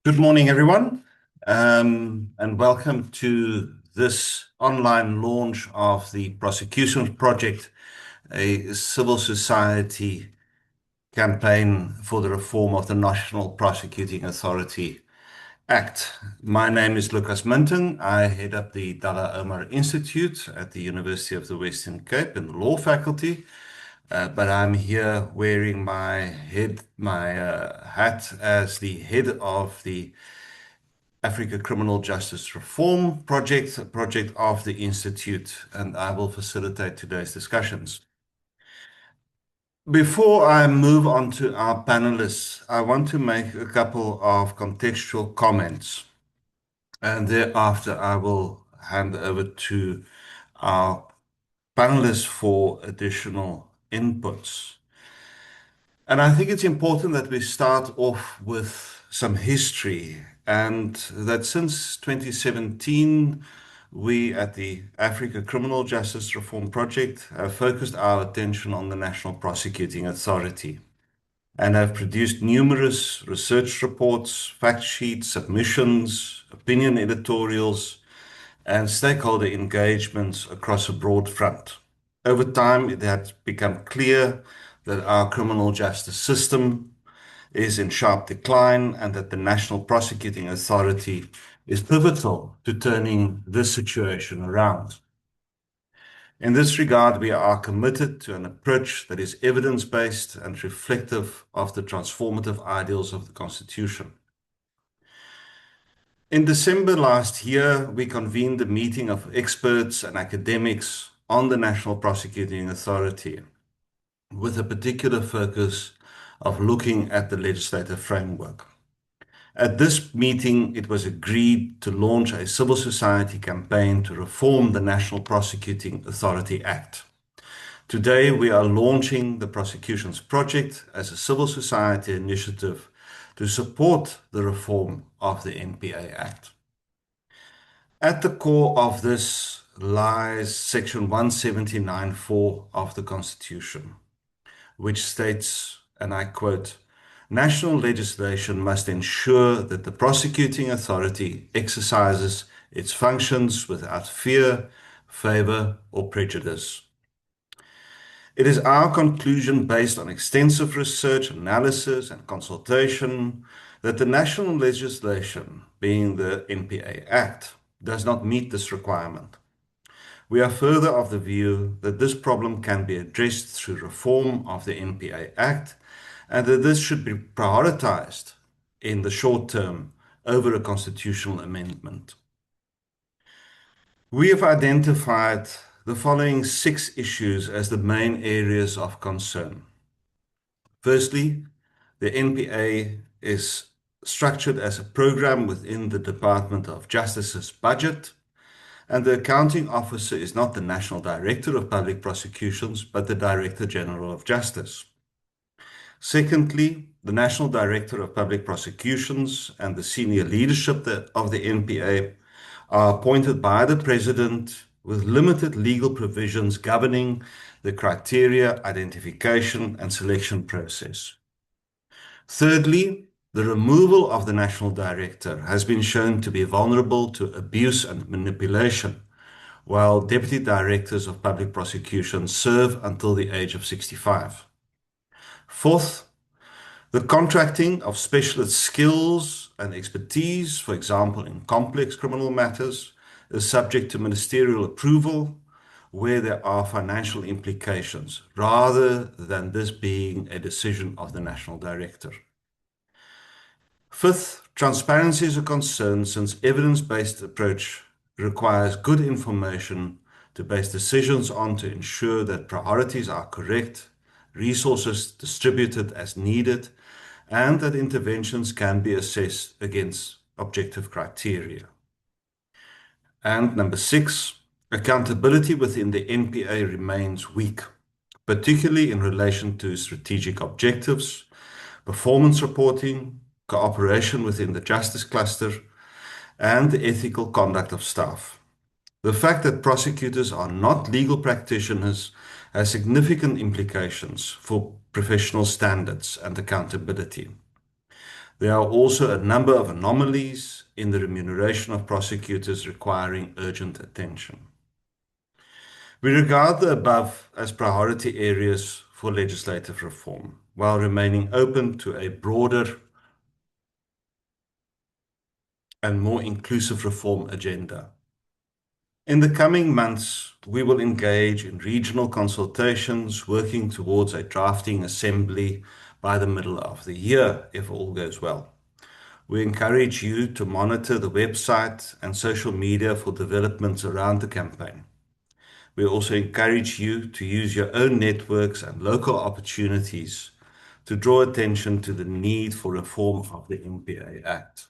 Good morning, everyone, and welcome to this online launch of the Prosecutions Project, a civil society campaign for the reform of the National Prosecuting Authority Act. My name is Lucas Minton. I head up the Dalla Omar Institute at the University of the Western Cape in the law faculty. But I'm here wearing my hat as the head of the Africa Criminal Justice Reform Project, a project of the Institute, and I will facilitate today's discussions. Before I move on to our panelists, I want to make a couple of contextual comments, and thereafter I will hand over to our panelists for additional inputs. And I think it's important that we start off with some history, and that since 2017, we at the Africa Criminal Justice Reform Project have focused our attention on the National Prosecuting Authority and have produced numerous research reports, fact sheets, submissions, opinion editorials, and stakeholder engagements across a broad front. Over time, it had become clear that our criminal justice system is in sharp decline and that the National Prosecuting Authority is pivotal to turning this situation around. In this regard, we are committed to an approach that is evidence-based and reflective of the transformative ideals of the Constitution. In December last year, we convened a meeting of experts and academics on the National Prosecuting Authority, with a particular focus of looking at the legislative framework. At this meeting, it was agreed to launch a civil society campaign to reform the National Prosecuting Authority Act. Today, we are launching the Prosecutions Project as a civil society initiative to support the reform of the NPA Act. At the core of this lies Section 179(4) of the Constitution, which states, and I quote, "National legislation must ensure that the prosecuting authority exercises its functions without fear, favor, or prejudice." It is our conclusion, based on extensive research, analysis, and consultation, that the national legislation, being the NPA Act, does not meet this requirement. We are further of the view that this problem can be addressed through reform of the NPA Act, and that this should be prioritized in the short term over a constitutional amendment. We have identified the following 6 issues as the main areas of concern. Firstly, the NPA is structured as a program within the Department of Justice's budget, and the accounting officer is not the National Director of Public Prosecutions, but the Director General of Justice. Secondly, the National Director of Public Prosecutions and the senior leadership of the NPA are appointed by the President with limited legal provisions governing the criteria, identification, and selection process. Thirdly, the removal of the National Director has been shown to be vulnerable to abuse and manipulation, while Deputy Directors of Public Prosecutions serve until the age of 65. Fourth, the contracting of specialist skills and expertise, for example, in complex criminal matters, is subject to ministerial approval where there are financial implications, rather than this being a decision of the National Director. Fifth, transparency is a concern since evidence-based approach requires good information to base decisions on to ensure that priorities are correct, resources distributed as needed, and that interventions can be assessed against objective criteria. And number 6, accountability within the NPA remains weak, particularly in relation to strategic objectives, performance reporting, cooperation within the justice cluster, and the ethical conduct of staff. The fact that prosecutors are not legal practitioners has significant implications for professional standards and accountability. There are also a number of anomalies in the remuneration of prosecutors requiring urgent attention. We regard the above as priority areas for legislative reform, while remaining open to a broader and more inclusive reform agenda. In the coming months, we will engage in regional consultations, working towards a drafting assembly by the middle of the year, if all goes well. We encourage you to monitor the website and social media for developments around the campaign. We also encourage you to use your own networks and local opportunities to draw attention to the need for reform of the NPA Act.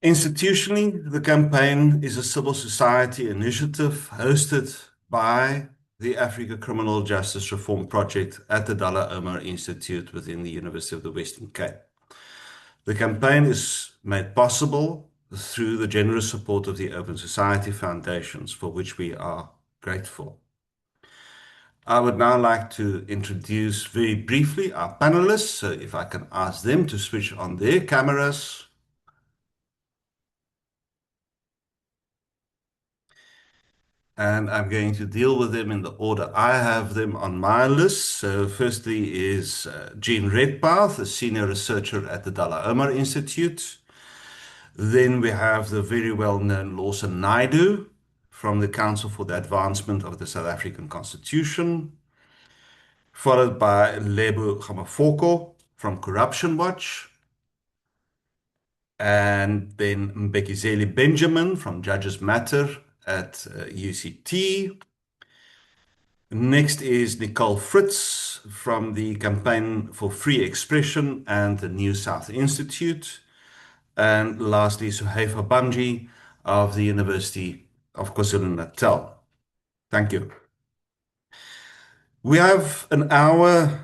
Institutionally, the campaign is a civil society initiative hosted by the Africa Criminal Justice Reform Project at the Dullah Omar Institute within the University of the Western Cape. The campaign is made possible through the generous support of the Open Society Foundations, for which we are grateful. I would now like to introduce very briefly our panelists, so if I can ask them to switch on their cameras. And I'm going to deal with them in the order I have them on my list. So firstly is Jean Redpath, a senior researcher at the Dullah Omar Institute. Then we have the very well-known Lawson Naidoo from the Council for the Advancement of the South African Constitution, followed by Lebo Gamafoko from Corruption Watch, and then Mbekizeli Benjamin from Judges Matter at UCT. Next is Nicole Fritz from the Campaign for Free Expression and the New South Institute. And lastly, Suhaifa Bamji of the University of KwaZulu-Natal. Thank you. We have an hour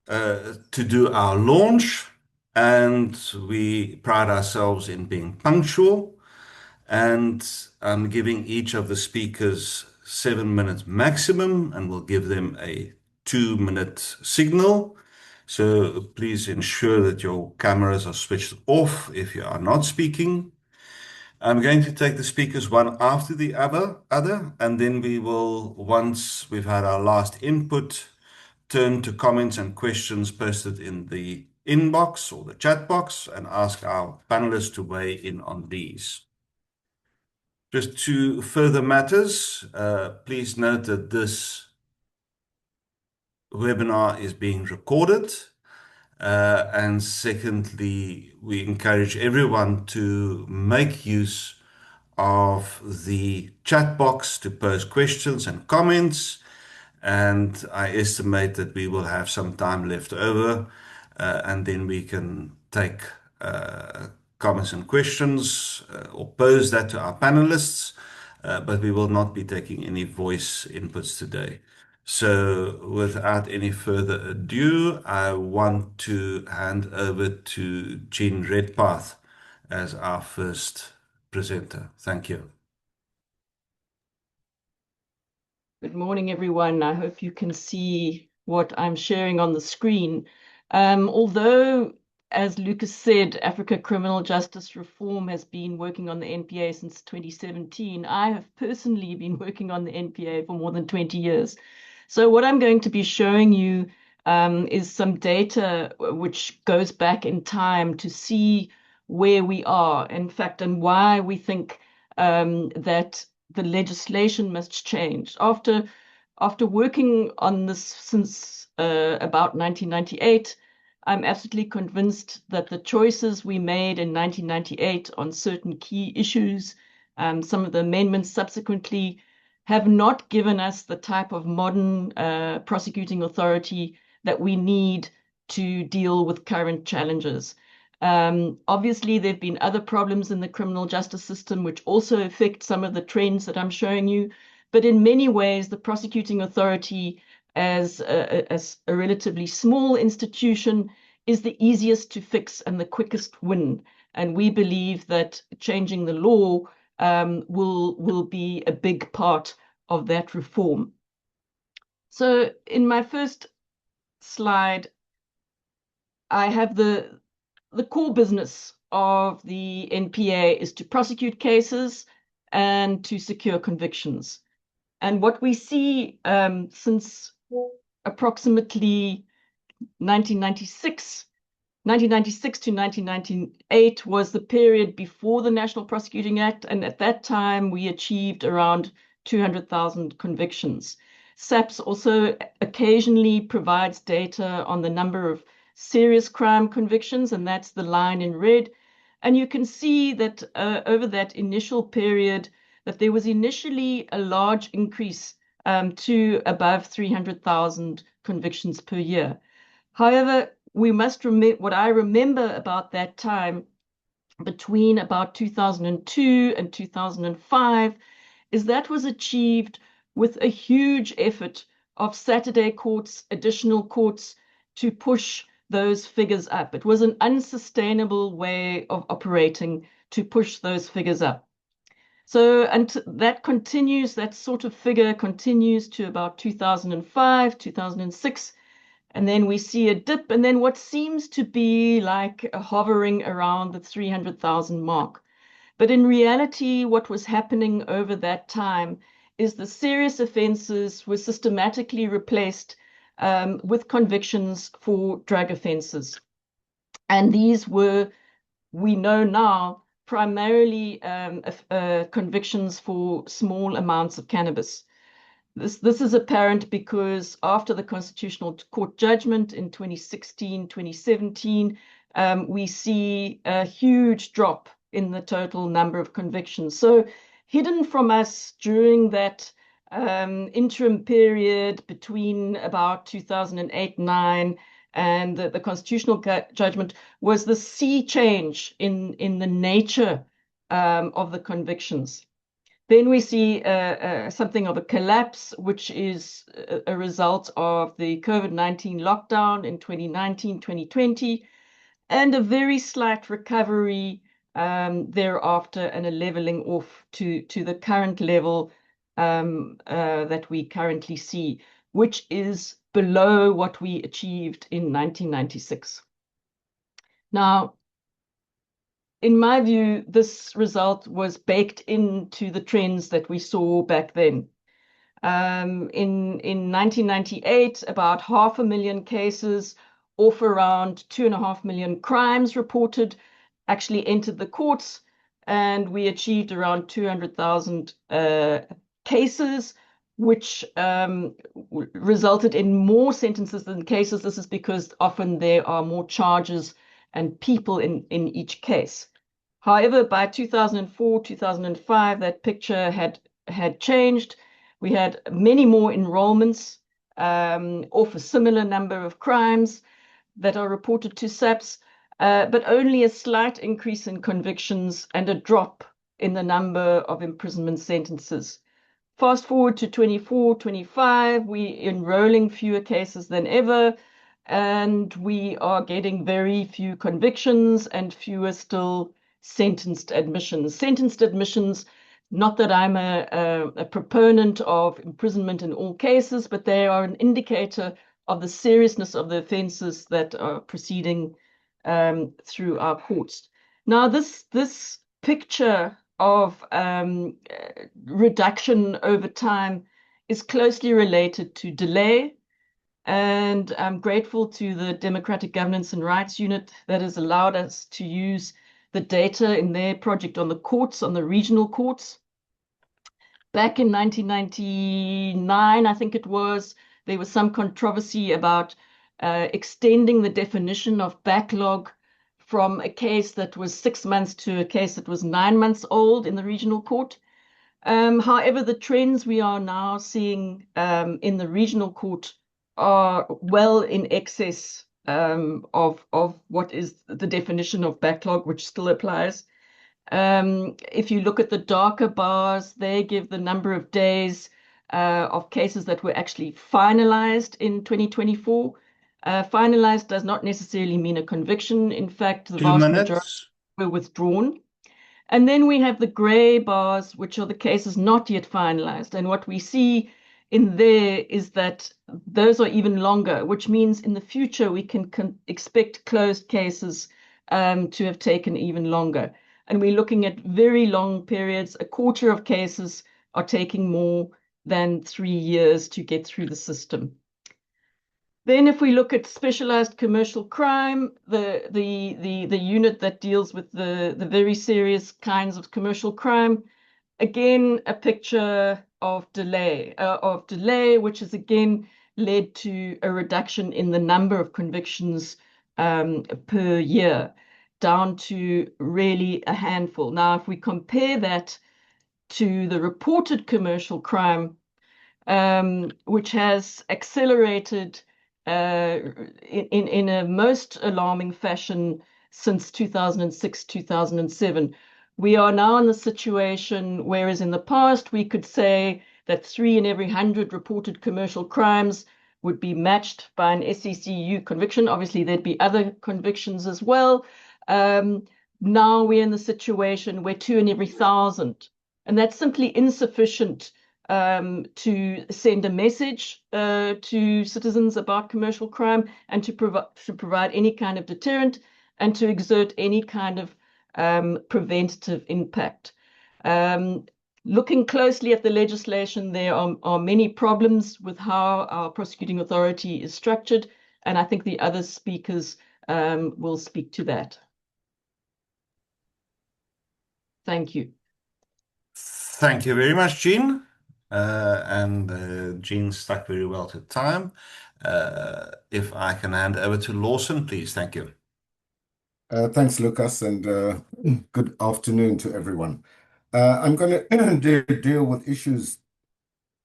to do our launch, and we pride ourselves in being punctual. And I'm giving each of the speakers 7 minutes maximum, and we'll give them a 2-minute signal. So please ensure that your cameras are switched off if you are not speaking. I'm going to take the speakers one after the other, and then we will, once we've had our last input, turn to comments and questions posted in the inbox or the chat box and ask our panelists to weigh in on these. Just two further matters. Please note that this webinar is being recorded. And secondly, we encourage everyone to make use of the chat box to pose questions and comments. And I estimate that we will have some time left over, and then we can take comments and questions or pose that to our panelists, but we will not be taking any voice inputs today. So without any further ado, I want to hand over to Jean Redpath as our first presenter. Thank you. Good morning, everyone. I hope you can see what I'm sharing on the screen. Although, as Lucas said, Africa Criminal Justice Reform has been working on the NPA since 2017, I have personally been working on the NPA for more than 20 years. So what I'm going to be showing you is some data which goes back in time to see where we are, in fact, and why we think that the legislation must change. After working on this since about 1998, I'm absolutely convinced that the choices we made in 1998 on certain key issues, some of the amendments subsequently, have not given us the type of modern prosecuting authority that we need to deal with current challenges. Obviously, there have been other problems in the criminal justice system which also affect some of the trends that I'm showing you. But in many ways, the prosecuting authority as a relatively small institution is the easiest to fix and the quickest win. And we believe that changing the law will be a big part of that reform. So in my first slide, I have the core business of the NPA is to prosecute cases and to secure convictions. And what we see since approximately 1996, 1996 to 1998 was the period before the National Prosecuting Act, and at that time we achieved around 200,000 convictions. SAPS also occasionally provides data on the number of serious crime convictions, and that's the line in red. And you can see that over that initial period, that there was initially a large increase to above 300,000 convictions per year. However, we must remember what I remember about that time between about 2002 and 2005 is that was achieved with a huge effort of Saturday courts, additional courts to push those figures up. It was an unsustainable way of operating to push those figures up. So, and that continues, that sort of figure continues to about 2005, 2006. And then we see a dip, and then what seems to be like hovering around the 300,000 mark. But in reality, what was happening over that time is the serious offenses were systematically replaced with convictions for drug offenses. And these were, we know now, primarily convictions for small amounts of cannabis. This is apparent because after the Constitutional Court judgment in 2016, 2017, we see a huge drop in the total number of convictions. So hidden from us during that interim period between about 2008-9 and the Constitutional judgment was the sea change in the nature of the convictions. Then we see something of a collapse, which is a result of the COVID-19 lockdown in 2019, 2020, and a very slight recovery thereafter and a leveling off to the current level that we currently see, which is below what we achieved in 1996. Now, in my view, this result was baked into the trends that we saw back then. In 1998, about 500,000 cases, off around 2.5 million crimes reported, actually entered the courts, and we achieved around 200,000 cases, which resulted in more sentences than cases. This is because often there are more charges and people in each case. However, by 2004, 2005, that picture had changed. We had many more enrollments off a similar number of crimes that are reported to SAPS, but only a slight increase in convictions and a drop in the number of imprisonment sentences. Fast forward to 24, 25, we're enrolling fewer cases than ever, and we are getting very few convictions and fewer still sentenced admissions. Sentenced admissions, not that I'm a proponent of imprisonment in all cases, but they are an indicator of the seriousness of the offenses that are proceeding through our courts. Now, this picture of reduction over time is closely related to delay. And I'm grateful to the Democratic Governance and Rights Unit that has allowed us to use the data in their project on the courts, on the regional courts. Back in 1999, I think it was, there was some controversy about extending the definition of backlog from a case that was 6 months to a case that was 9 months old in the regional court. However, the trends we are now seeing in the regional court are well in excess of what is the definition of backlog, which still applies. If you look at the darker bars, they give the number of days of cases that were actually finalized in 2024. Finalized does not necessarily mean a conviction. In fact, the 2 vast majority minutes. were withdrawn. And then we have the gray bars, which are the cases not yet finalized. And what we see in there is that those are even longer, which means in the future we can expect closed cases to have taken even longer. And we're looking at very long periods. A quarter of cases are taking more than 3 years to get through the system. Then if we look at specialized commercial crime, the unit that deals with the very serious kinds of commercial crime, again, a picture of delay, which has again led to a reduction in the number of convictions per year, down to really a handful. Now, if we compare that to the reported commercial crime, which has accelerated in a most alarming fashion since 2006, 2007. We are now in the situation, whereas in the past we could say that 3 in every 100 reported commercial crimes would be matched by an SECU conviction. Obviously, there'd be other convictions as well. Now we're in the situation where 2 in every 1,000, and that's simply insufficient to send a message to citizens about commercial crime and to provide any kind of deterrent and to exert any kind of preventative impact. Looking closely at the legislation, there are many problems with how our prosecuting authority is structured, and I think the other speakers will speak to that. Thank you. Thank you very much, Jean. Jean stuck very well to time. If I can hand over to Lawson, please. Thank you. Thanks, Lucas, and good afternoon to everyone. I'm going to deal with issues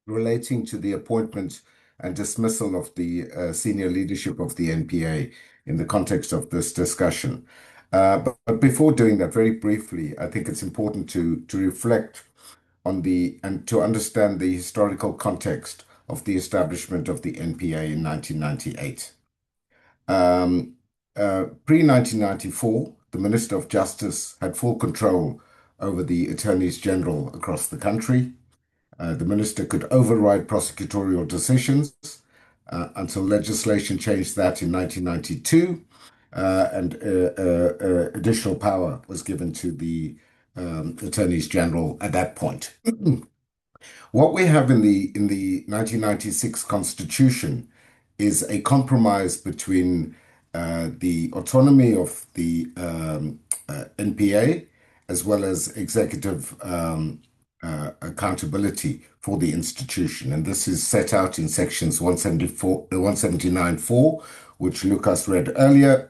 relating to the appointment and dismissal of the senior leadership of the NPA in the context of this discussion. But before doing that, very briefly, I think it's important to reflect on and to understand the historical context of the establishment of the NPA in 1998. Pre-1994, the Minister of Justice had full control over the attorneys general across the country. The minister could override prosecutorial decisions until legislation changed that in 1992, and additional power was given to the attorneys general at that point. What we have in the 1996 Constitution is a compromise between the autonomy of the NPA as well as executive accountability for the institution. And this is set out in sections 179.4, which Lucas read earlier,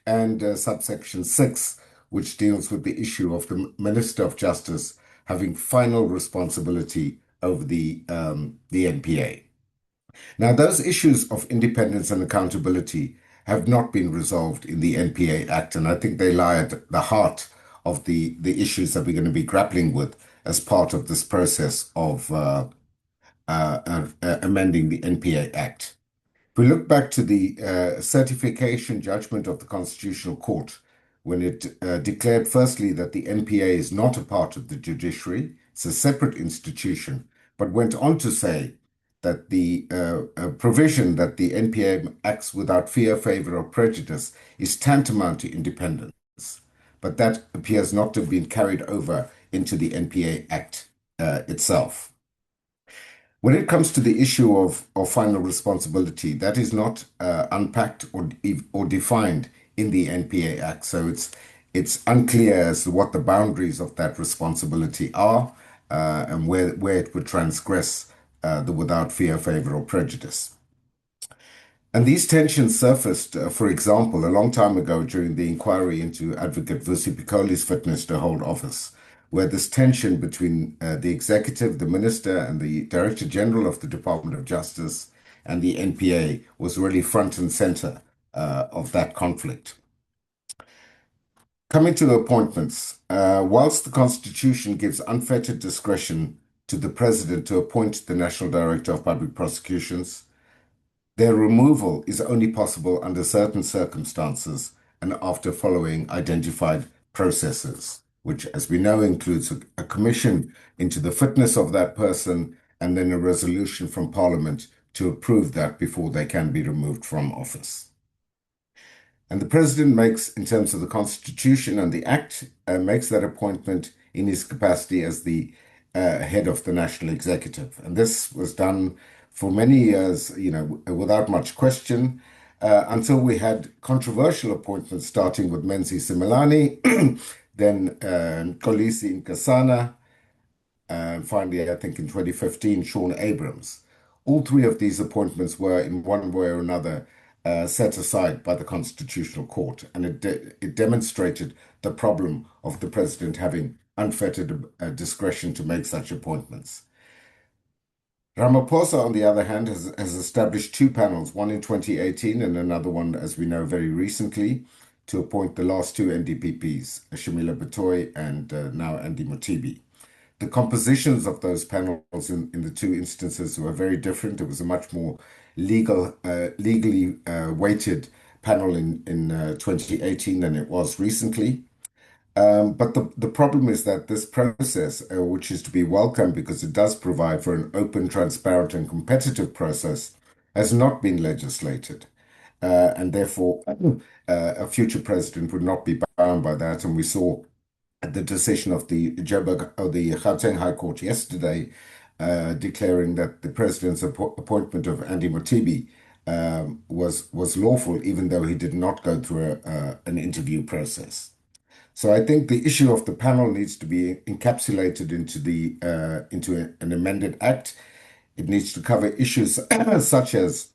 and subsection 6, which deals with the issue of the Minister of Justice having final responsibility over the NPA. Now, those issues of independence and accountability have not been resolved in the NPA Act, and I think they lie at the heart of the issues that we're going to be grappling with as part of this process of amending the NPA Act. If we look back to the certification judgment of the Constitutional Court, when it declared firstly that the NPA is not a part of the judiciary, it's a separate institution, but went on to say that the provision that the NPA acts without fear, favor, or prejudice is tantamount to independence. But that appears not to have been carried over into the NPA Act itself. When it comes to the issue of final responsibility, that is not unpacked or defined in the NPA Act. So it's unclear as to what the boundaries of that responsibility are and where it would transgress the without fear, favor, or prejudice. And these tensions surfaced, for example, a long time ago during the inquiry into Advocate Vusi Pikoli's fitness to hold office, where this tension between the executive, the minister, and the Director General of the Department of Justice and the NPA was really front and center of that conflict. Coming to the appointments, whilst the Constitution gives unfettered discretion to the President to appoint the National Director of Public Prosecutions, their removal is only possible under certain circumstances and after following identified processes, which, as we know, includes a commission into the fitness of that person and then a resolution from Parliament to approve that before they can be removed from office. And the president makes, in terms of the Constitution and the Act, makes that appointment in his capacity as the head of the national executive. And this was done for many years, without much question, until we had controversial appointments, starting with Menzi Simelane, then Kolisi Nkosana, and finally, I think in 2015, Sean Abrams. All three of these appointments were, in one way or another, set aside by the Constitutional Court, and it demonstrated the problem of the president having unfettered discretion to make such appointments. Ramaphosa, on the other hand, has established two panels, one in 2018 and another one, as we know, very recently, to appoint the last two NDPPs, Shamila Batoy and now Andy Mothibi. The compositions of those panels in the two instances were very different. It was a much more legally weighted panel in 2018 than it was recently. But the problem is that this process, which is to be welcomed because it does provide for an open, transparent, and competitive process, has not been legislated. And therefore, a future president would not be bound by that. And we saw the decision of the Gauteng High Court yesterday, declaring that the president's appointment of Andy Mothibi was lawful, even though he did not go through an interview process. So I think the issue of the panel needs to be encapsulated into an amended act. It needs to cover issues such as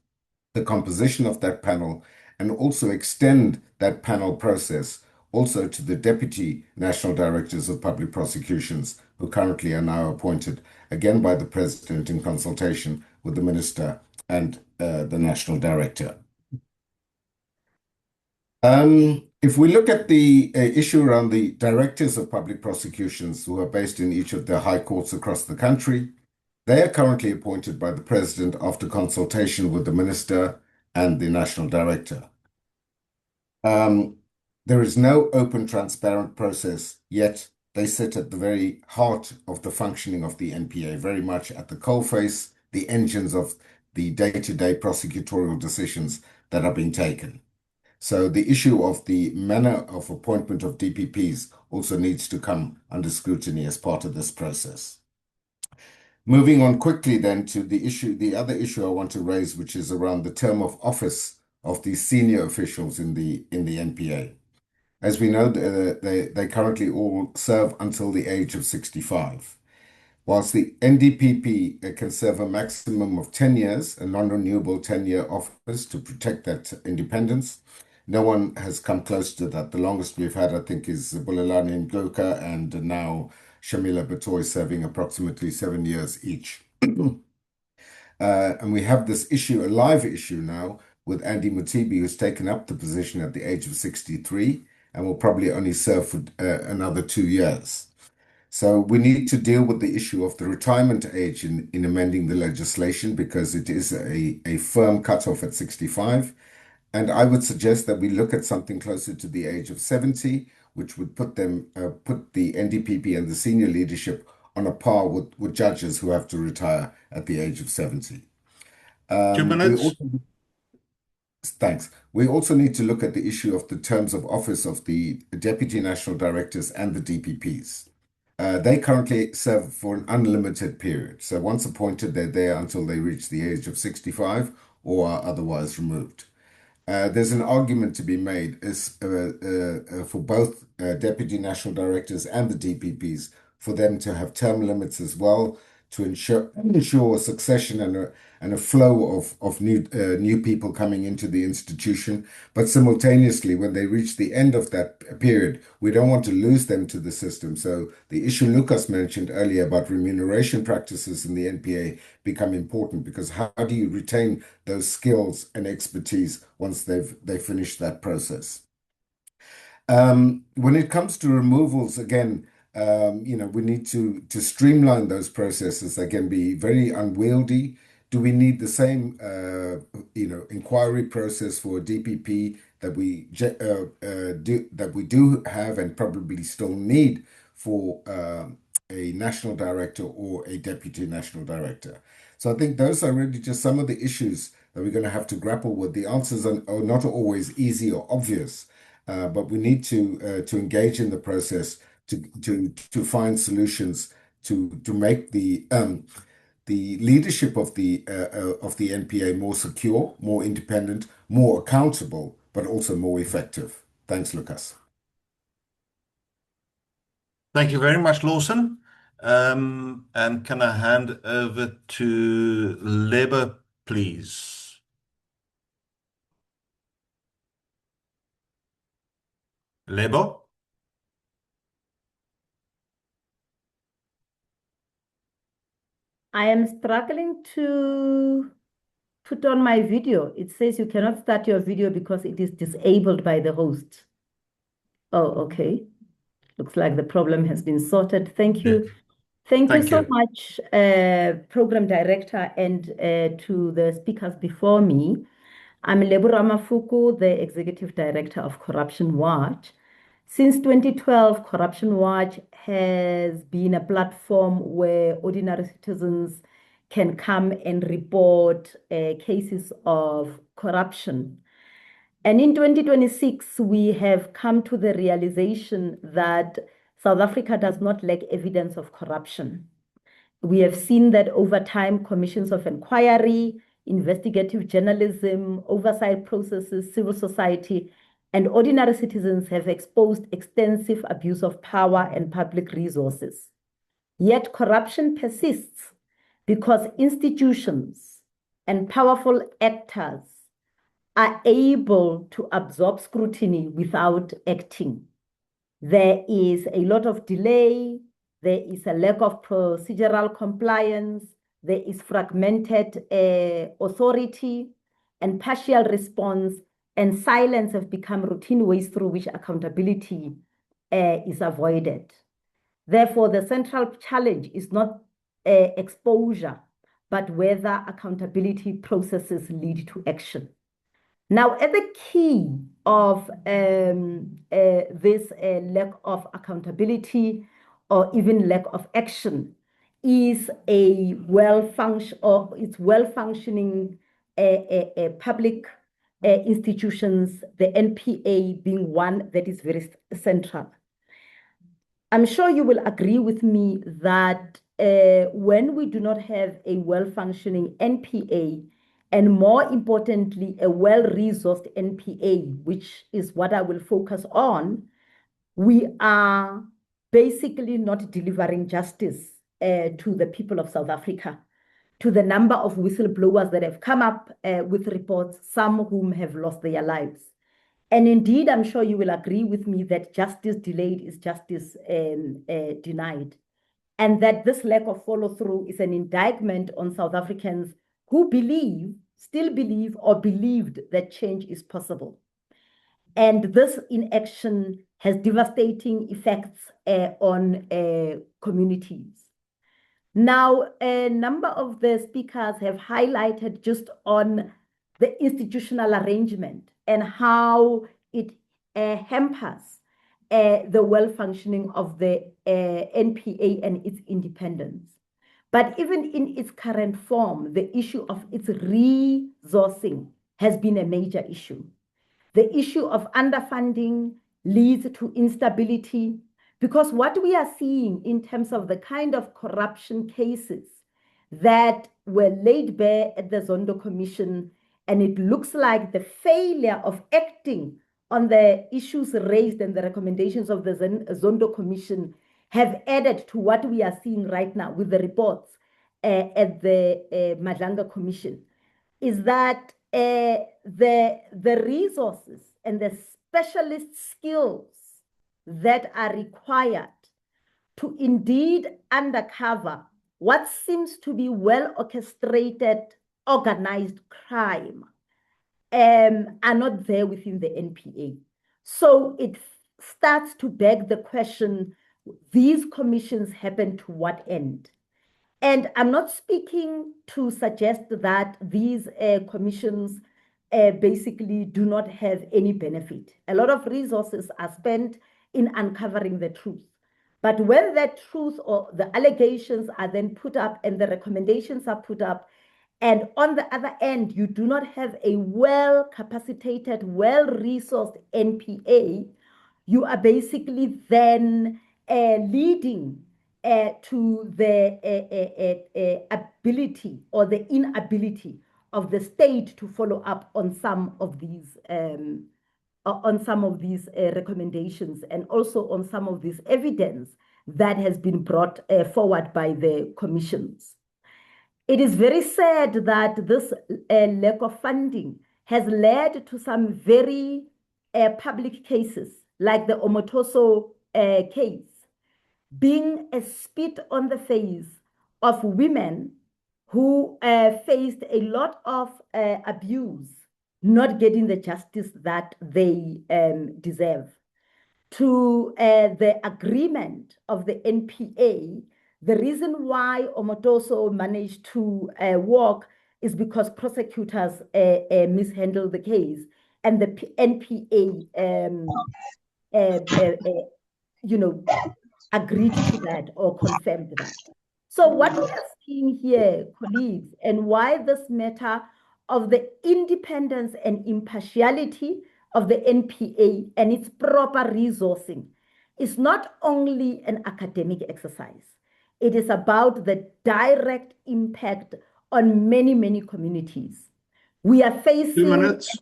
the composition of that panel, and also extend that panel process also to the deputy national directors of public prosecutions, who currently are now appointed again by the president in consultation with the minister and the national director. If we look at the issue around the directors of public prosecutions who are based in each of the high courts across the country, they are currently appointed by the president after consultation with the minister and the national director. There is no open, transparent process, yet they sit at the very heart of the functioning of the NPA, very much at the coalface, the engines of the day-to-day prosecutorial decisions that are being taken. So the issue of the manner of appointment of DPPs also needs to come under scrutiny as part of this process. Moving on quickly then to the other issue I want to raise, which is around the term of office of the senior officials in the NPA. As we know, they currently all serve until the age of 65. Whilst the NDPP can serve a maximum of 10 years, a non-renewable 10-year office to protect that independence, no one has come close to that. The longest we've had, I think, is Bulelani Ngoka and now Shamila Batoy serving approximately 7 years each. And we have this issue, a live issue now, with Andy Mothibi, who's taken up the position at the age of 63 and will probably only serve for another 2 years. So we need to deal with the issue of the retirement age in amending the legislation, because it is a firm cutoff at 65. And I would suggest that we look at something closer to the age of 70, which would put the NDPP and the senior leadership on a par with judges who have to retire at the age of 70. 2 minutes. Thanks. We also need to look at the issue of the terms of office of the deputy national directors and the DPPs. They currently serve for an unlimited period. So once appointed, they're there until they reach the age of 65 or are otherwise removed. There's an argument to be made for both deputy national directors and the DPPs for them to have term limits as well, to ensure succession and a flow of new people coming into the institution. But simultaneously, when they reach the end of that period, we don't want to lose them to the system. So the issue Lucas mentioned earlier about remuneration practices in the NPA become important, because how do you retain those skills and expertise once they've finished that process? When it comes to removals, again, we need to streamline those processes. They can be very unwieldy. Do we need the same, inquiry process for a DPP that we do have and probably still need for a national director or a deputy national director. So I think those are really just some of the issues that we're going to have to grapple with. The answers are not always easy or obvious, but we need to engage in the process to find solutions to make the leadership of the NPA more secure, more independent, more accountable, but also more effective. Thanks, Lucas. Thank you very much, Lawson. And can I hand over to Lebo, please? Lebo? I am struggling to put on my video. It says you cannot start your video because it is disabled by the host. Oh, okay. Looks like the problem has been sorted. Thank you. Yeah. Thank you Thank so you. much, Program Director, and to the speakers before me. I'm Lebu Ramafuku, the Executive Director of Corruption Watch. Since 2012, Corruption Watch has been a platform where ordinary citizens can come and report cases of corruption. And in 2026, we have come to the realization that South Africa does not lack evidence of corruption. We have seen that over time, commissions of inquiry, investigative journalism, oversight processes, civil society, and ordinary citizens have exposed extensive abuse of power and public resources. Yet corruption persists because institutions and powerful actors are able to absorb scrutiny without acting. There is a lot of delay, there is a lack of procedural compliance, there is fragmented authority and partial response, and silence have become routine ways through which accountability is avoided. Therefore, the central challenge is not exposure, but whether accountability processes lead to action. Now, at the key of this lack of accountability or even lack of action is a well-functioning public institutions, the NPA being one that is very central. I'm sure you will agree with me that when we do not have a well-functioning NPA, and more importantly, a well-resourced NPA, which is what I will focus on, we are basically not delivering justice to the people of South Africa, to the number of whistleblowers that have come up with reports, some of whom have lost their lives. And indeed, I'm sure you will agree with me that justice delayed is justice denied. And that this lack of follow-through is an indictment on South Africans who still believe or believed that change is possible. And this inaction has devastating effects on communities. Now, a number of the speakers have highlighted just on the institutional arrangement and how it hampers the well-functioning of the NPA and its independence. But even in its current form, the issue of its resourcing has been a major issue. The issue of underfunding leads to instability, because what we are seeing in terms of the kind of corruption cases that were laid bare at the Zondo Commission, and it looks like the failure of acting on the issues raised and the recommendations of the Zondo Commission have added to what we are seeing right now with the reports at the Madlanga Commission, is that the resources and the specialist skills that are required to indeed undercover what seems to be well-orchestrated, organized crime are not there within the NPA. So it starts to beg the question, these commissions happen to what end? And I'm not speaking to suggest that these commissions basically do not have any benefit. A lot of resources are spent in uncovering the truth. But when that truth or the allegations are then put up and the recommendations are put up, and on the other end, you do not have a well-capacitated, well-resourced NPA, you are basically then leading to the ability or the inability of the state to follow up on some of these recommendations and also on some of this evidence that has been brought forward by the commissions. It is very sad that this lack of funding has led to some very public cases, like the Omotoso case, being a spit on the face of women who faced a lot of abuse, not getting the justice that they deserve. To the agreement of the NPA, the reason why Omotoso managed to walk is because prosecutors mishandled the case, and the NPA, agreed to that or confirmed that. So what we are seeing here, colleagues, and why this matter of the independence and impartiality of the NPA and its proper resourcing is not only an academic exercise. It is about the direct impact on many, many communities. We are 2 facing minutes.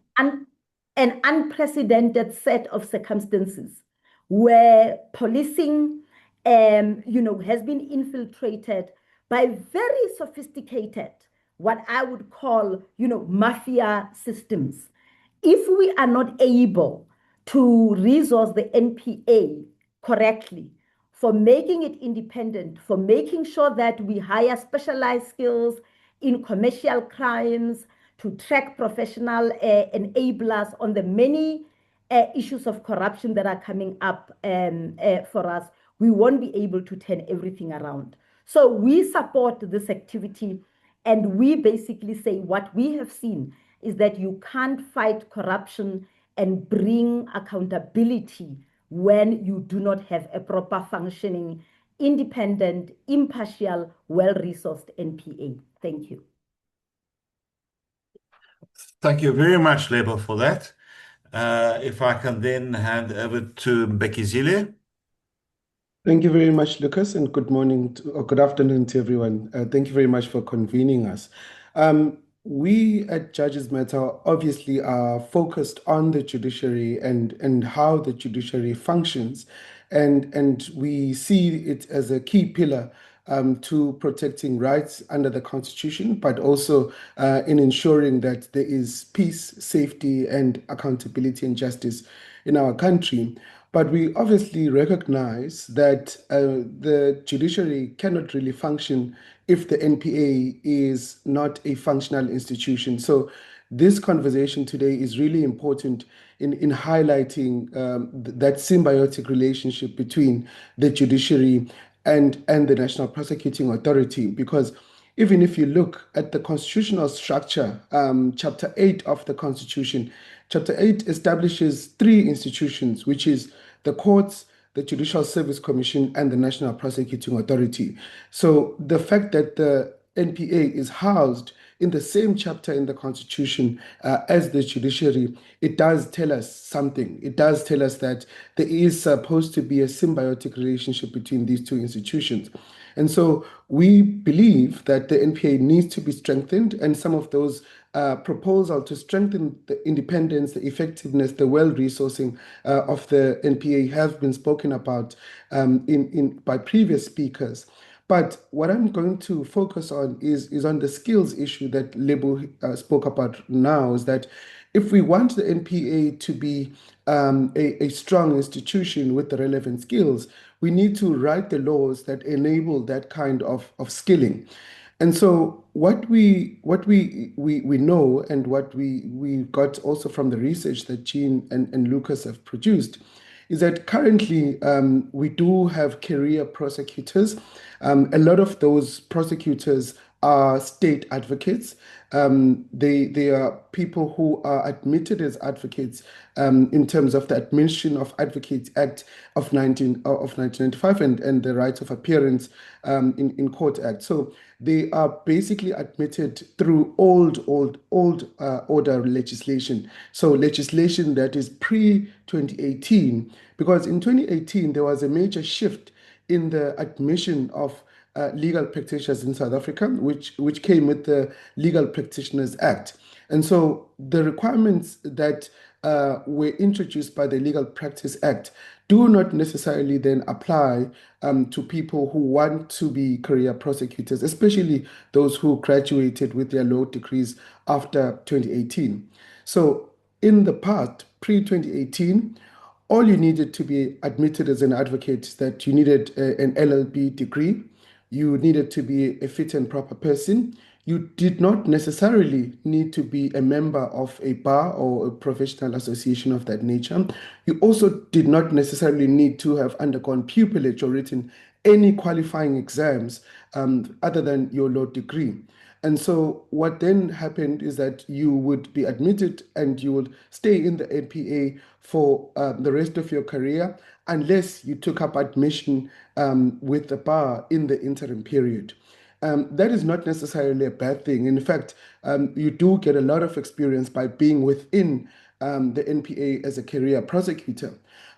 an unprecedented set of circumstances where policing has been infiltrated by very sophisticated, what I would call, mafia systems. If we are not able to resource the NPA correctly for making it independent, for making sure that we hire specialized skills in commercial crimes to track professional enablers on the many issues of corruption that are coming up for us, we won't be able to turn everything around. So we support this activity, and we basically say what we have seen is that you can't fight corruption and bring accountability when you do not have a proper functioning, independent, impartial, well-resourced NPA. Thank you. Thank you very much, Lebo, for that. If I can then hand over to Mbekizile. Thank you very much, Lucas, and good morning or good afternoon to everyone. Thank you very much for convening us. We at Judges Matter obviously are focused on the judiciary and how the judiciary functions, and we see it as a key pillar to protecting rights under the Constitution, but also in ensuring that there is peace, safety, and accountability and justice in our country. But we obviously recognize that the judiciary cannot really function if the NPA is not a functional institution. So this conversation today is really important in highlighting that symbiotic relationship between the judiciary and the National Prosecuting Authority, because even if you look at the constitutional structure, Chapter 8 of the Constitution, Chapter 8 establishes 3 institutions, which is the courts, the Judicial Service Commission, and the National Prosecuting Authority. So the fact that the NPA is housed in the same chapter in the Constitution as the judiciary, it does tell us something. It does tell us that there is supposed to be a symbiotic relationship between these 2 institutions. And so we believe that the NPA needs to be strengthened, and some of those proposals to strengthen the independence, the effectiveness, the well-resourcing of the NPA have been spoken about by previous speakers. But what I'm going to focus on is on the skills issue that Lebo spoke about now, is that if we want the NPA to be a strong institution with the relevant skills, we need to write the laws that enable that kind of skilling. And so what we know, and what we got also from the research that Jean and Lucas have produced, is that currently we do have career prosecutors. A lot of those prosecutors are state advocates. They are people who are admitted as advocates in terms of the Admission of Advocates Act of 1995 and the Right of Appearance in Court Act. So they are basically admitted through old order legislation. So legislation that is pre-2018, because in 2018 there was a major shift in the admission of legal practitioners in South Africa, which came with the Legal Practitioners Act. And so the requirements that were introduced by the Legal Practice Act do not necessarily then apply to people who want to be career prosecutors, especially those who graduated with their law degrees after 2018. So in the past, pre-2018, all you needed to be admitted as an advocate is that you needed an LLB degree, you needed to be a fit and proper person. You did not necessarily need to be a member of a bar or a professional association of that nature. You also did not necessarily need to have undergone pupillage or written any qualifying exams other than your law degree. And so what then happened is that you would be admitted and you would stay in the NPA for the rest of your career unless you took up admission with the bar in the interim period. That is not necessarily a bad thing. In fact, you do get a lot of experience by being within the NPA as a career prosecutor.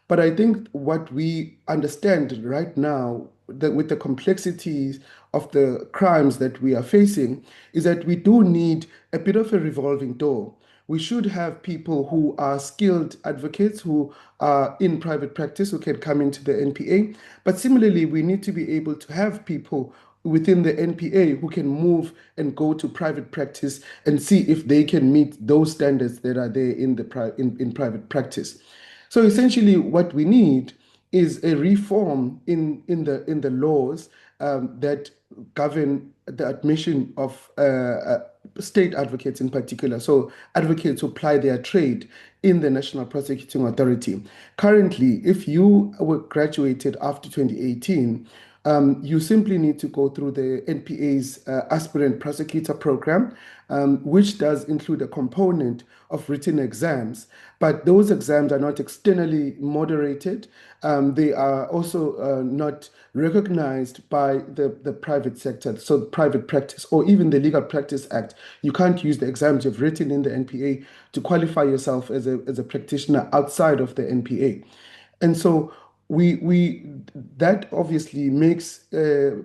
But I think what we understand right now, that with the complexities of the crimes that we are facing, is that we do need a bit of a revolving door. We should have people who are skilled advocates who are in private practice who can come into the NPA. But similarly, we need to be able to have people within the NPA who can move and go to private practice and see if they can meet those standards that are there in private practice. So essentially, what we need is a reform in the laws that govern the admission of state advocates in particular. So advocates who apply their trade in the National Prosecuting Authority. Currently, if you were graduated after 2018, you simply need to go through the NPA's aspirant prosecutor program, which does include a component of written exams, but those exams are not externally moderated. They are also not recognized by the private sector, so private practice or even the Legal Practice Act. You can't use the exams you've written in the NPA to qualify yourself as a practitioner outside of the NPA. And so we that obviously makes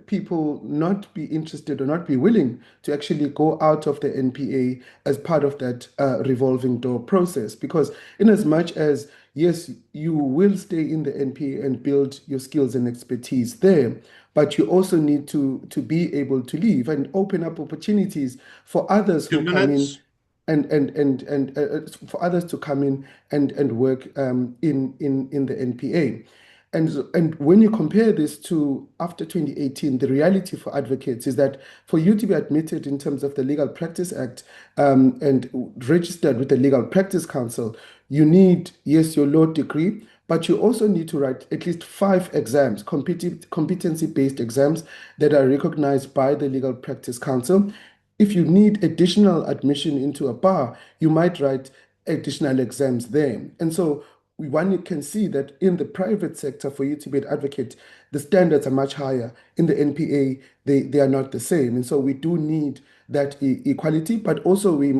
people not be interested or not be willing to actually go out of the NPA as part of that revolving door process. Because in as much as yes, you will stay in the NPA and build your skills and expertise there, but you also need to be able to leave and open up opportunities for others Two who come in minutes. and for others to come in and work in the NPA. And when you compare this to after 2018, the reality for advocates is that for you to be admitted in terms of the Legal Practice Act and registered with the Legal Practice Council, you need, yes, your law degree, but you also need to write at least 5 exams, competency-based exams that are recognized by the Legal Practice Council. If you need additional admission into a bar, you might write additional exams there. And so one can see that in the private sector, for you to be an advocate, the standards are much higher. In the NPA, they are not the same. And so we do need that equality, but also we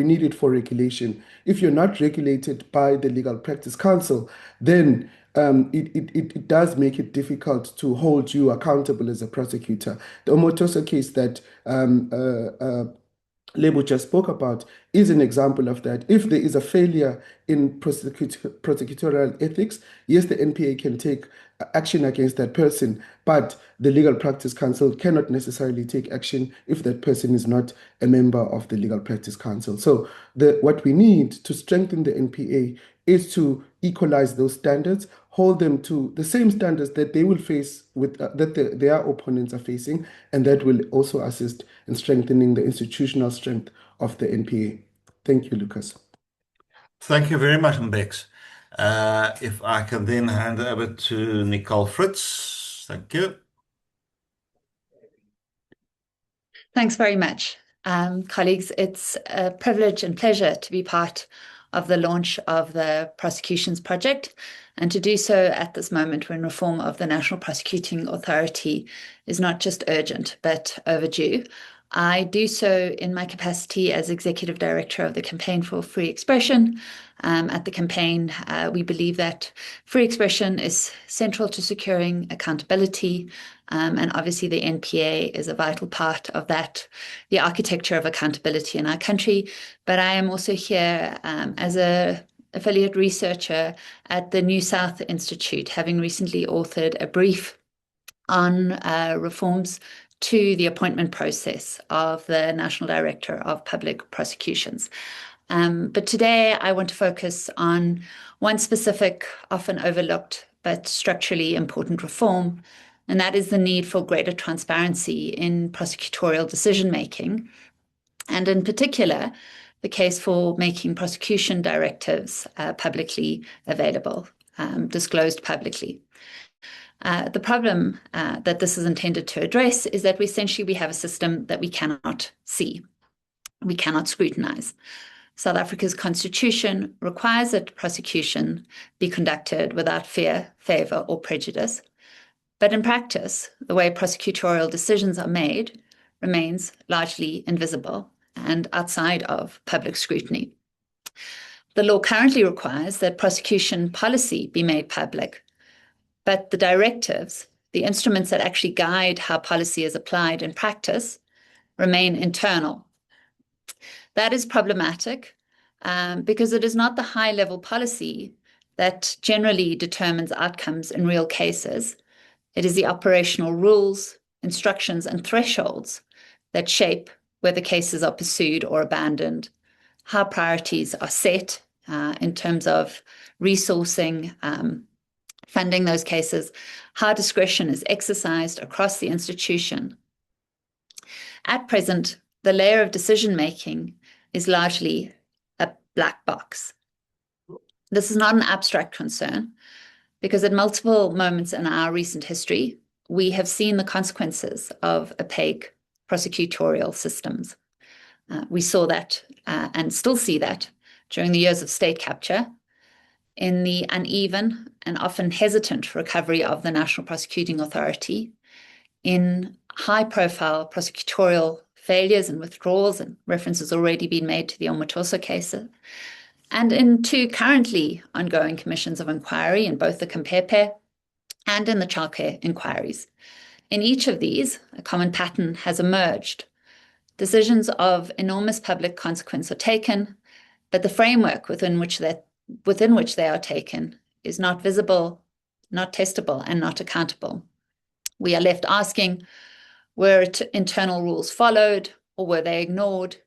need it for regulation. If you're not regulated by the Legal Practice Council, then it does make it difficult to hold you accountable as a prosecutor. The Omotoso case that Lebo just spoke about is an example of that. If there is a failure in prosecutorial ethics, yes, the NPA can take action against that person, but the Legal Practice Council cannot necessarily take action if that person is not a member of the Legal Practice Council. So what we need to strengthen the NPA is to equalize those standards, hold them to the same standards that they will face with their opponents are facing, and that will also assist in strengthening the institutional strength of the NPA. Thank you, Lucas. Thank you very much, Mbex. If I can then hand over to Nicole Fritz. Thank you. Thanks very much. Colleagues, it's a privilege and pleasure to be part of the launch of the Prosecutions project, and to do so at this moment when reform of the National Prosecuting Authority is not just urgent, but overdue. I do so in my capacity as Executive Director of the Campaign for Free Expression. At the campaign, we believe that free expression is central to securing accountability, and obviously the NPA is a vital part of that, the architecture of accountability in our country. But I am also here as an affiliate researcher at the New South Institute, having recently authored a brief on reforms to the appointment process of the National Director of Public Prosecutions. But today I want to focus on one specific, often overlooked, but structurally important reform, and that is the need for greater transparency in prosecutorial decision-making, and in particular, the case for making prosecution directives publicly available, disclosed publicly. The problem that this is intended to address is that we have a system that we cannot see, we cannot scrutinize. South Africa's constitution requires that prosecution be conducted without fear, favor, or prejudice. But in practice, the way prosecutorial decisions are made remains largely invisible and outside of public scrutiny. The law currently requires that prosecution policy be made public, but the directives, the instruments that actually guide how policy is applied in practice, remain internal. That is problematic because it is not the high-level policy that generally determines outcomes in real cases. It is the operational rules, instructions, and thresholds that shape whether cases are pursued or abandoned, how priorities are set in terms of resourcing, funding those cases, how discretion is exercised across the institution. At present, the layer of decision-making is largely a black box. This is not an abstract concern, because at multiple moments in our recent history, we have seen the consequences of opaque prosecutorial systems. We saw that and still see that during the years of state capture, in the uneven and often hesitant recovery of the National Prosecuting Authority, in high-profile prosecutorial failures and withdrawals, and references already been made to the Omotoso case, and in two currently ongoing commissions of inquiry in both the Kempepe and in the childcare inquiries. In each of these, a common pattern has emerged. Decisions of enormous public consequence are taken, but the framework within which they are taken is not visible, not testable, and not accountable. We are left asking, were internal rules followed, or were they ignored?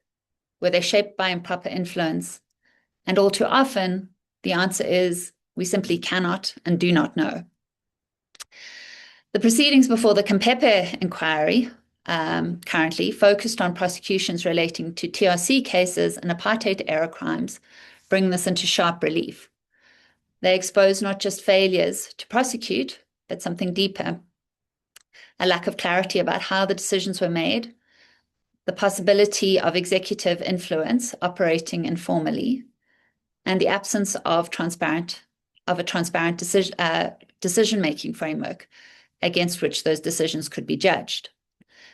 Were they shaped by improper influence? And all too often, the answer is we simply cannot and do not know. The proceedings before the Kempepe inquiry currently focused on prosecutions relating to TRC cases and apartheid-era crimes bring this into sharp relief. They expose not just failures to prosecute, but something deeper: a lack of clarity about how the decisions were made, the possibility of executive influence operating informally, and the absence of a transparent decision-making framework against which those decisions could be judged.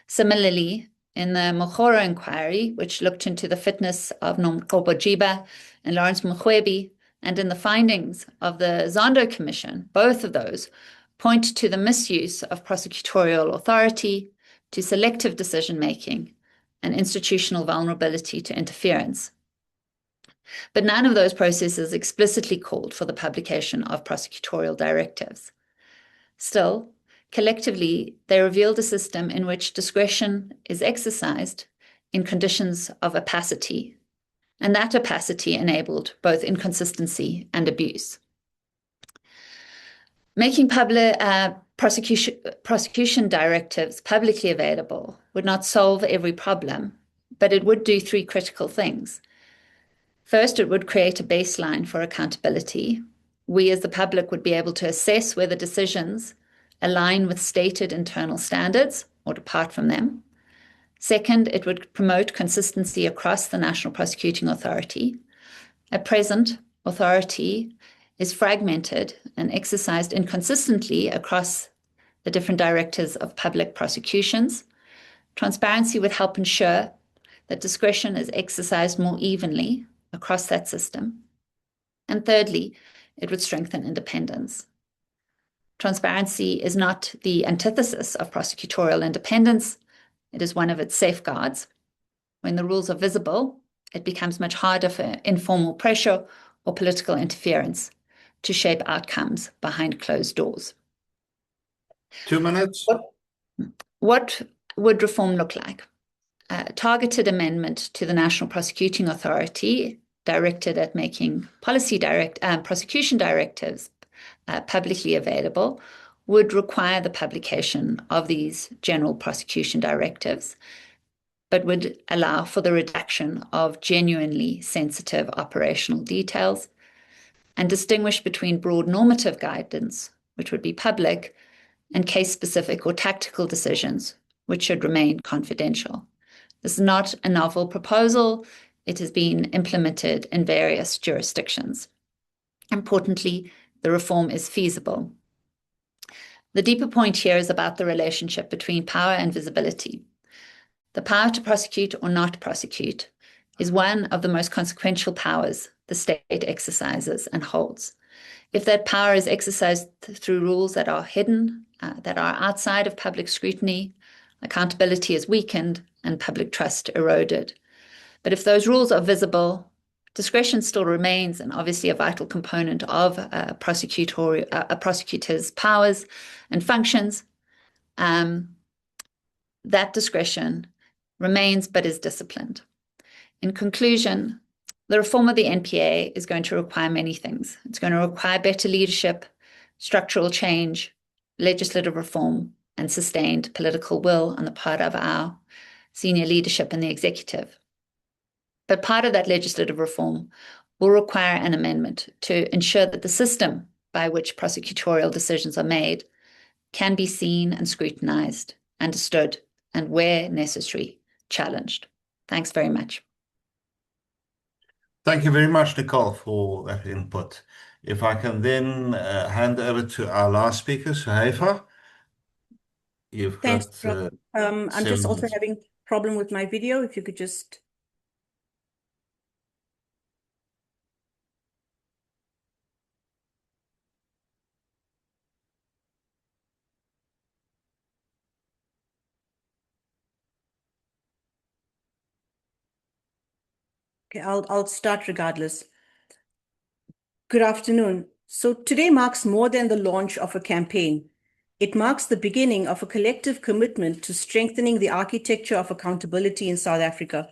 Similarly, in the Mokgoro inquiry, which looked into the fitness of Nomqobo Jiba and Lawrence Mkhwebi, and in the findings of the Zondo Commission, both of those point to the misuse of prosecutorial authority, to selective decision-making, and institutional vulnerability to interference. But none of those processes explicitly called for the publication of prosecutorial directives. Still, collectively, they revealed a system in which discretion is exercised in conditions of opacity, and that opacity enabled both inconsistency and abuse. Making public prosecution directives publicly available would not solve every problem, but it would do three critical things. First, it would create a baseline for accountability. We as the public would be able to assess whether decisions align with stated internal standards or depart from them. Second, it would promote consistency across the National Prosecuting Authority. At present, authority is fragmented and exercised inconsistently across the different directors of public prosecutions. Transparency would help ensure that discretion is exercised more evenly across that system. And thirdly, it would strengthen independence. Transparency is not the antithesis of prosecutorial independence. It is one of its safeguards. When the rules are visible, it becomes much harder for informal pressure or political interference to shape outcomes behind closed doors. 2 minutes. What would reform look like? A targeted amendment to the National Prosecuting Authority directed at making prosecution directives publicly available would require the publication of these general prosecution directives, but would allow for the redaction of genuinely sensitive operational details and distinguish between broad normative guidance, which would be public, and case-specific or tactical decisions, which should remain confidential. This is not a novel proposal. It has been implemented in various jurisdictions. Importantly, the reform is feasible. The deeper point here is about the relationship between power and visibility. The power to prosecute or not prosecute is one of the most consequential powers the state exercises and holds. If that power is exercised through rules that are hidden, that are outside of public scrutiny, accountability is weakened and public trust eroded. But if those rules are visible, discretion still remains and obviously a vital component of a prosecutor's powers and functions. That discretion remains but is disciplined. In conclusion, the reform of the NPA is going to require many things. It's going to require better leadership, structural change, legislative reform, and sustained political will on the part of our senior leadership in the executive. But part of that legislative reform will require an amendment to ensure that the system by which prosecutorial decisions are made can be seen and scrutinized, understood, and where necessary, challenged. Thanks very much. Thank you very much, Nicole, for that input. If I can then hand over to our last speaker, Suhaifa. You've Thanks, got Rob. I'm just also having a problem with my video. If you could just... Okay, I'll start regardless. Good afternoon. So today marks more than the launch of a campaign. It marks the beginning of a collective commitment to strengthening the architecture of accountability in South Africa,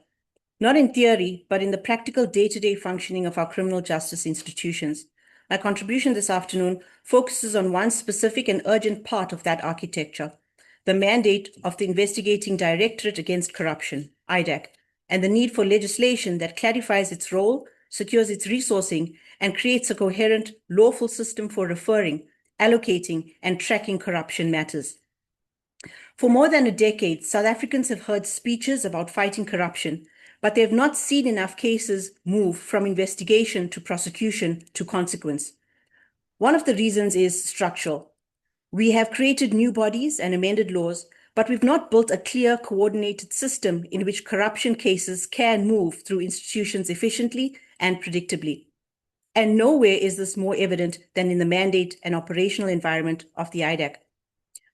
not in theory, but in the practical day-to-day functioning of our criminal justice institutions. My contribution this afternoon focuses on one specific and urgent part of that architecture, the mandate of the Investigating Directorate Against Corruption, IDAC, and the need for legislation that clarifies its role, secures its resourcing, and creates a coherent, lawful system for referring, allocating, and tracking corruption matters. For more than a decade, South Africans have heard speeches about fighting corruption, but they have not seen enough cases move from investigation to prosecution to consequence. One of the reasons is structural. We have created new bodies and amended laws, but we've not built a clear, coordinated system in which corruption cases can move through institutions efficiently and predictably. And nowhere is this more evident than in the mandate and operational environment of the IDAC.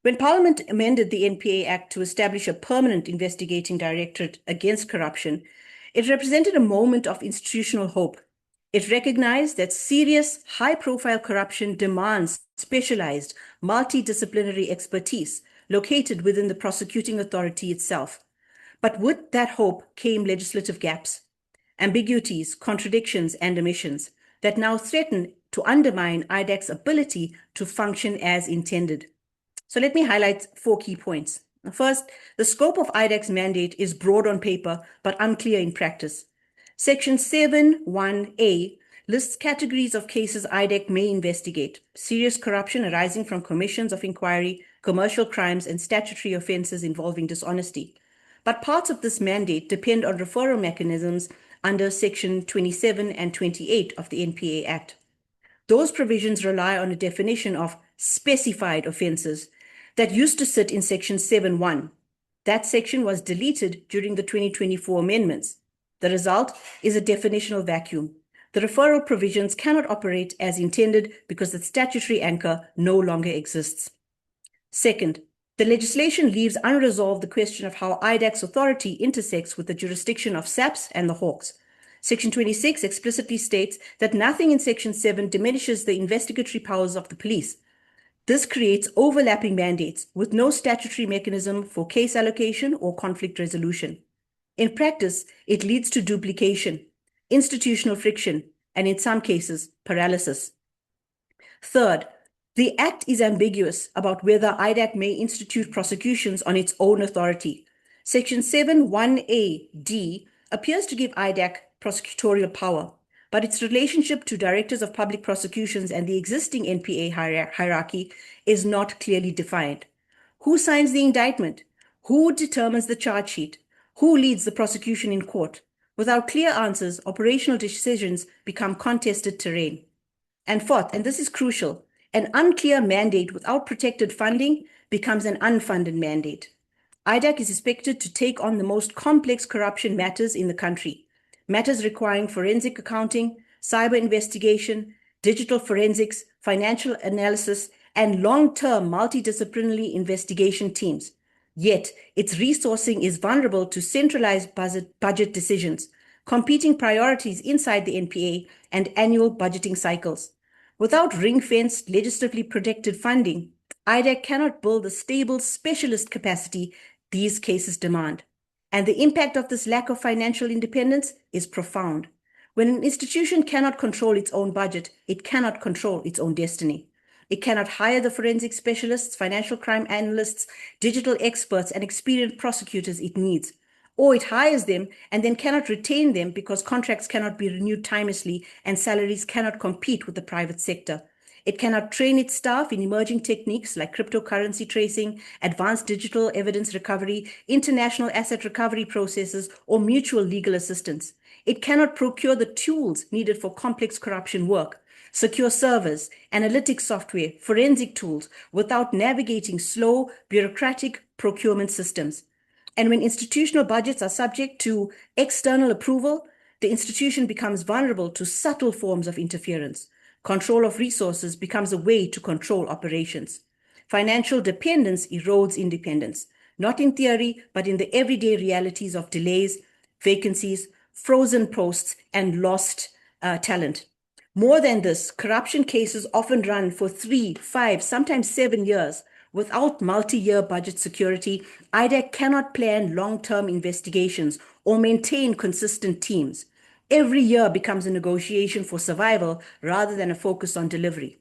When Parliament amended the NPA Act to establish a permanent investigating directorate against corruption, it represented a moment of institutional hope. It recognized that serious, high-profile corruption demands specialized, multidisciplinary expertise located within the prosecuting authority itself. But with that hope came legislative gaps, ambiguities, contradictions, and omissions that now threaten to undermine IDAC's ability to function as intended. So let me highlight 4 key points. First, the scope of IDAC's mandate is broad on paper, but unclear in practice. Section 7(1)(a) lists categories of cases IDAC may investigate: serious corruption arising from commissions of inquiry, commercial crimes, and statutory offenses involving dishonesty. but parts of this mandate depend on referral mechanisms under Section 27 and 28 of the NPA Act. Those provisions rely on a definition of specified offences that used to sit in Section 7.1. That section was deleted during the 2024 amendments. The result is a definitional vacuum. The referral provisions cannot operate as intended because the statutory anchor no longer exists. Second, the legislation leaves unresolved the question of how IDAC's authority intersects with the jurisdiction of SAPS and the Hawks. Section 26 explicitly states that nothing in Section 7 diminishes the investigatory powers of the police. This creates overlapping mandates with no statutory mechanism for case allocation or conflict resolution. In practice, it leads to duplication, institutional friction, and in some cases, paralysis. Third, the Act is ambiguous about whether IDAC may institute prosecutions on its own authority. Section 7.1a(d) appears to give IDAC prosecutorial power, but its relationship to directors of public prosecutions and the existing NPA hierarchy is not clearly defined. Who signs the indictment? Who determines the charge sheet? Who leads the prosecution in court? Without clear answers, operational decisions become contested terrain. And fourth, and this is crucial, an unclear mandate without protected funding becomes an unfunded mandate. IDAC is expected to take on the most complex corruption matters in the country. Matters requiring forensic accounting, cyber investigation, digital forensics, financial analysis, and long-term multidisciplinary investigation teams. Yet, its resourcing is vulnerable to centralized budget decisions, competing priorities inside the NPA, and annual budgeting cycles. Without ring-fenced, legislatively protected funding, IDAC cannot build the stable specialist capacity these cases demand. And the impact of this lack of financial independence is profound. When an institution cannot control its own budget, it cannot control its own destiny. It cannot hire the forensic specialists, financial crime analysts, digital experts, and experienced prosecutors it needs. Or it hires them and then cannot retain them because contracts cannot be renewed timelessly and salaries cannot compete with the private sector. It cannot train its staff in emerging techniques like cryptocurrency tracing, advanced digital evidence recovery, international asset recovery processes, or mutual legal assistance. It cannot procure the tools needed for complex corruption work, secure servers, analytics software, forensic tools, without navigating slow, bureaucratic procurement systems. And when institutional budgets are subject to external approval, the institution becomes vulnerable to subtle forms of interference. Control of resources becomes a way to control operations. Financial dependence erodes independence, not in theory, but in the everyday realities of delays, vacancies, frozen posts, and lost talent. More than this, corruption cases often run for 3, 5, sometimes 7 years. Without multi-year budget security, IDAC cannot plan long-term investigations or maintain consistent teams. Every year becomes a negotiation for survival rather than a focus on delivery.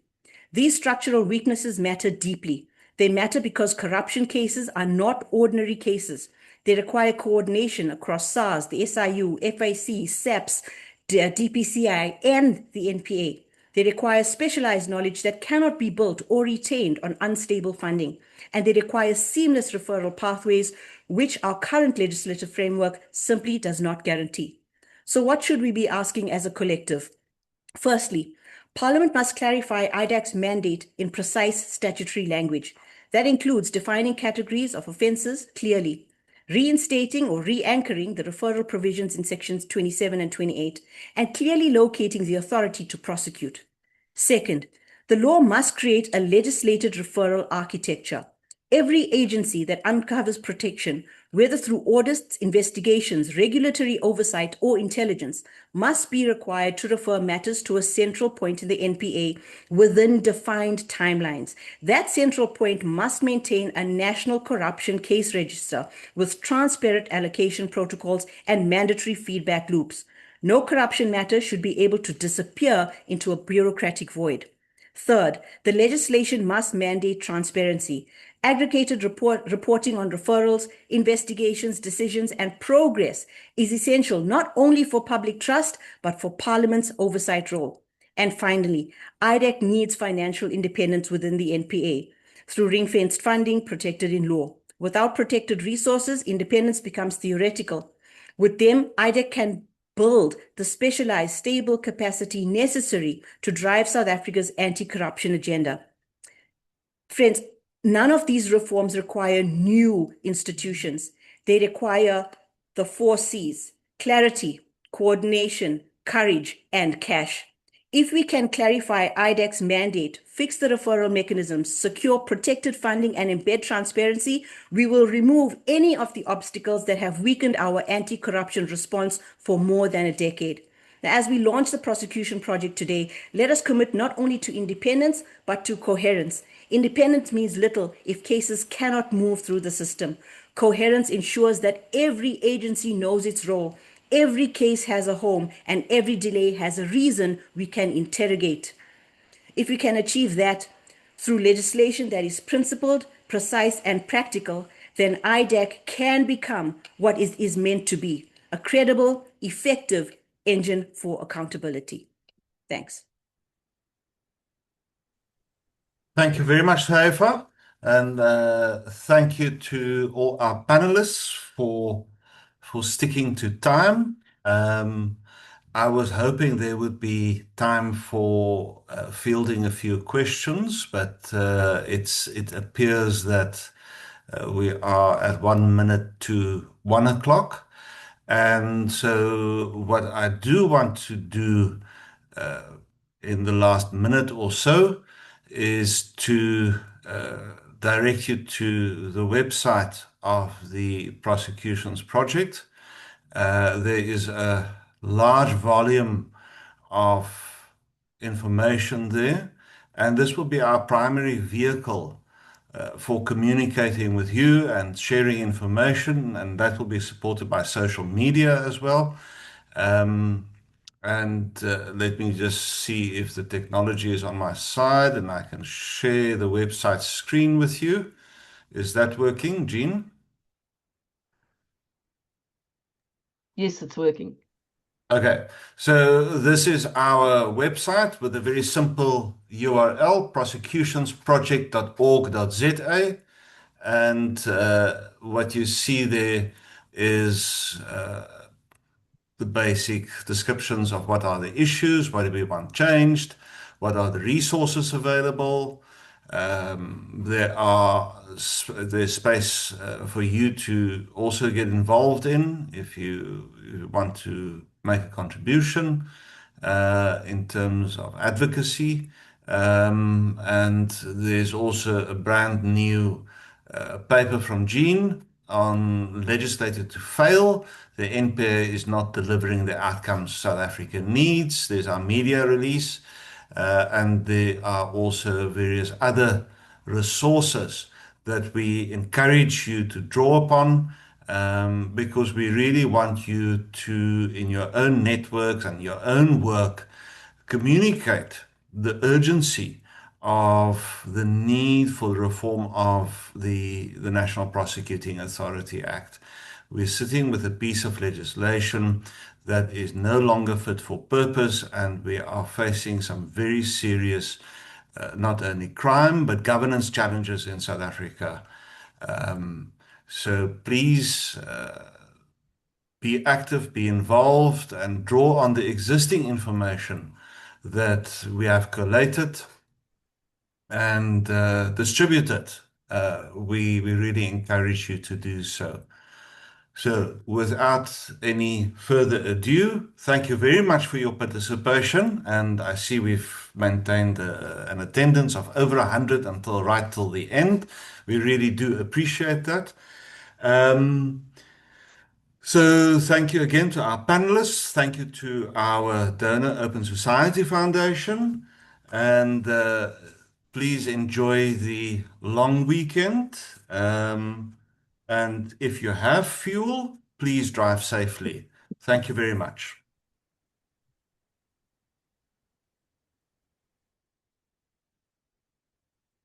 These structural weaknesses matter deeply. They matter because corruption cases are not ordinary cases. They require coordination across SARS, the SIU, FIC, SAPS, DPCI, and the NPA. They require specialized knowledge that cannot be built or retained on unstable funding. And they require seamless referral pathways, which our current legislative framework simply does not guarantee. So what should we be asking as a collective? Firstly, Parliament must clarify IDAC's mandate in precise statutory language. That includes defining categories of offences clearly, reinstating or re-anchoring the referral provisions in sections 27 and 28, and clearly locating the authority to prosecute. Second, the law must create a legislated referral architecture. Every agency that uncovers protection, whether through audits, investigations, regulatory oversight, or intelligence, must be required to refer matters to a central point in the NPA within defined timelines. That central point must maintain a national corruption case register with transparent allocation protocols and mandatory feedback loops. No corruption matter should be able to disappear into a bureaucratic void. Third, the legislation must mandate transparency. Aggregated reporting on referrals, investigations, decisions, and progress is essential not only for public trust, but for Parliament's oversight role. And finally, IDAC needs financial independence within the NPA through ring-fenced funding protected in law. Without protected resources, independence becomes theoretical. With them, IDEC can build the specialized, stable capacity necessary to drive South Africa's anti-corruption agenda. Friends, none of these reforms require new institutions. They require the 4 C's: clarity, coordination, courage, and cash. If we can clarify IDEC's mandate, fix the referral mechanisms, secure protected funding, and embed transparency, we will remove any of the obstacles that have weakened our anti-corruption response for more than a decade. Now, as we launch the prosecution project today, let us commit not only to independence, but to coherence. Independence means little if cases cannot move through the system. Coherence ensures that every agency knows its role, every case has a home, and every delay has a reason we can interrogate. If we can achieve that through legislation that is principled, precise, and practical, then IDEC can become what it is meant to be: a credible, effective engine for accountability. Thanks. Thank you very much, Haifa, and thank you to all our panelists for sticking to time. I was hoping there would be time for fielding a few questions, but it appears that we are at 1 minute to 1 o'clock. And so what I do want to do in the last minute or so is to direct you to the website of the Prosecutions Project. There is a large volume of information there, and this will be our primary vehicle for communicating with you and sharing information, and that will be supported by social media as well. Let me just see if the technology is on my side and I can share the website screen with you. Is that working, Jean? Yes, it's working. Okay, so this is our website with a very simple URL, prosecutionsproject.org.za. And what you see there is the basic descriptions of what are the issues, what do we want changed, what are the resources available. There's space for you to also get involved in if you want to make a contribution in terms of advocacy. And there's also a brand new paper from Jean on legislated to fail. The NPA is not delivering the outcomes South Africa needs. There's our media release. And there are also various other resources that we encourage you to draw upon because we really want you to, in your own networks and your own work, communicate the urgency of the need for the reform of the National Prosecuting Authority Act. We're sitting with a piece of legislation that is no longer fit for purpose, and we are facing some very serious, not only crime, but governance challenges in South Africa. So please be active, be involved, and draw on the existing information that we have collated and distributed. We really encourage you to do so. So without any further ado, thank you very much for your participation. And I see we've maintained an attendance of over 100 until right till the end. We really do appreciate that. So thank you again to our panelists. Thank you to our donor, Open Society Foundation. And please enjoy the long weekend. And if you have fuel, please drive safely. Thank you very much.